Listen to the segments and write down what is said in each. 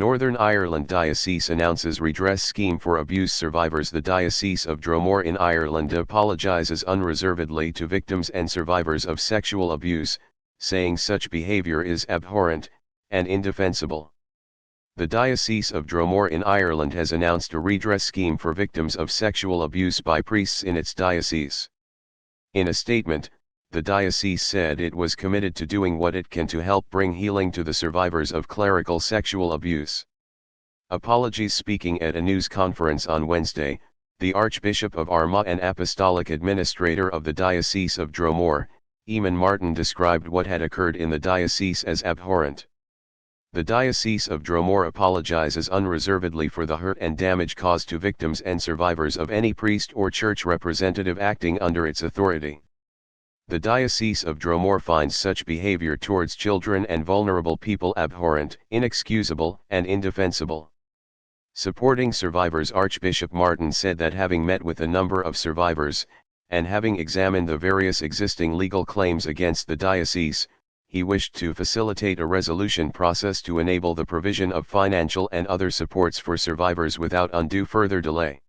Northern Ireland Diocese announces redress scheme for abuse survivors. The Diocese of Dromore in Ireland apologises unreservedly to victims and survivors of sexual abuse, saying such behaviour is abhorrent and indefensible. The Diocese of Dromore in Ireland has announced a redress scheme for victims of sexual abuse by priests in its diocese. In a statement, the diocese said it was committed to doing what it can to help bring healing to the survivors of clerical sexual abuse. Apologies. Speaking at a news conference on Wednesday, the Archbishop of Armagh and Apostolic Administrator of the Diocese of Dromore, Eamon Martin, described what had occurred in the diocese as abhorrent. The Diocese of Dromore apologizes unreservedly for the hurt and damage caused to victims and survivors of any priest or church representative acting under its authority. The Diocese of Dromore finds such behavior towards children and vulnerable people abhorrent, inexcusable, and indefensible. Supporting survivors, Archbishop Martin said that having met with a number of survivors, and having examined the various existing legal claims against the diocese, he wished to facilitate a resolution process to enable the provision of financial and other supports for survivors without undue further delay.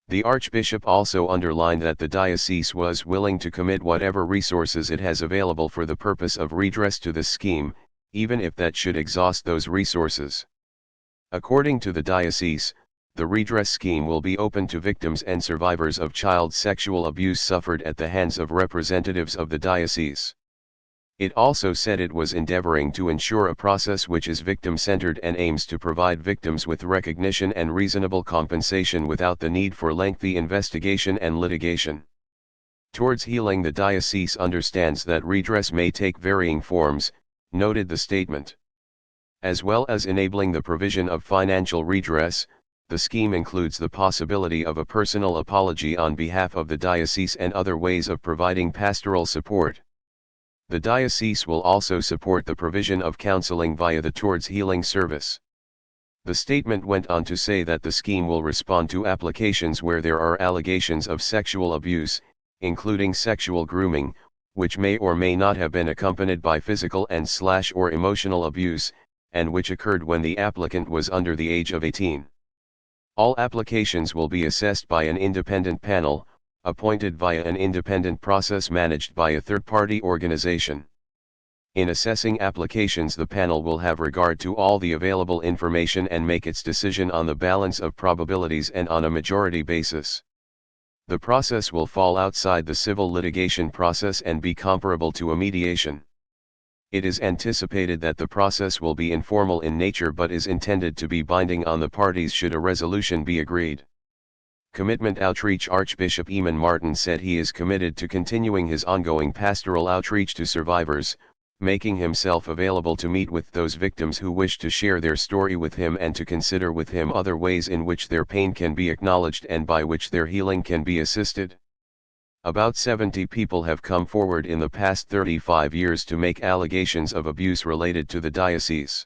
The Archbishop also underlined that the diocese was willing to commit whatever resources it has available for the purpose of redress to this scheme, even if that should exhaust those resources. According to the diocese, the redress scheme will be open to victims and survivors of child sexual abuse suffered at the hands of representatives of the diocese. It also said it was endeavoring to ensure a process which is victim-centered and aims to provide victims with recognition and reasonable compensation without the need for lengthy investigation and litigation. Towards healing, the diocese understands that redress may take varying forms, noted the statement. As well as enabling the provision of financial redress, the scheme includes the possibility of a personal apology on behalf of the diocese and other ways of providing pastoral support. The diocese will also support the provision of counseling via the Towards Healing service. The statement went on to say that the scheme will respond to applications where there are allegations of sexual abuse, including sexual grooming, which may or may not have been accompanied by physical and/or emotional abuse, and which occurred when the applicant was under the age of 18. All applications will be assessed by an independent panel, appointed via an independent process managed by a third-party organization. In assessing applications, the panel will have regard to all the available information and make its decision on the balance of probabilities and on a majority basis. The process will fall outside the civil litigation process and be comparable to a mediation. It is anticipated that the process will be informal in nature but is intended to be binding on the parties should a resolution be agreed. Commitment Outreach. Archbishop Eamon Martin said he is committed to continuing his ongoing pastoral outreach to survivors, making himself available to meet with those victims who wish to share their story with him and to consider with him other ways in which their pain can be acknowledged and by which their healing can be assisted. About 70 people have come forward in the past 35 years to make allegations of abuse related to the diocese.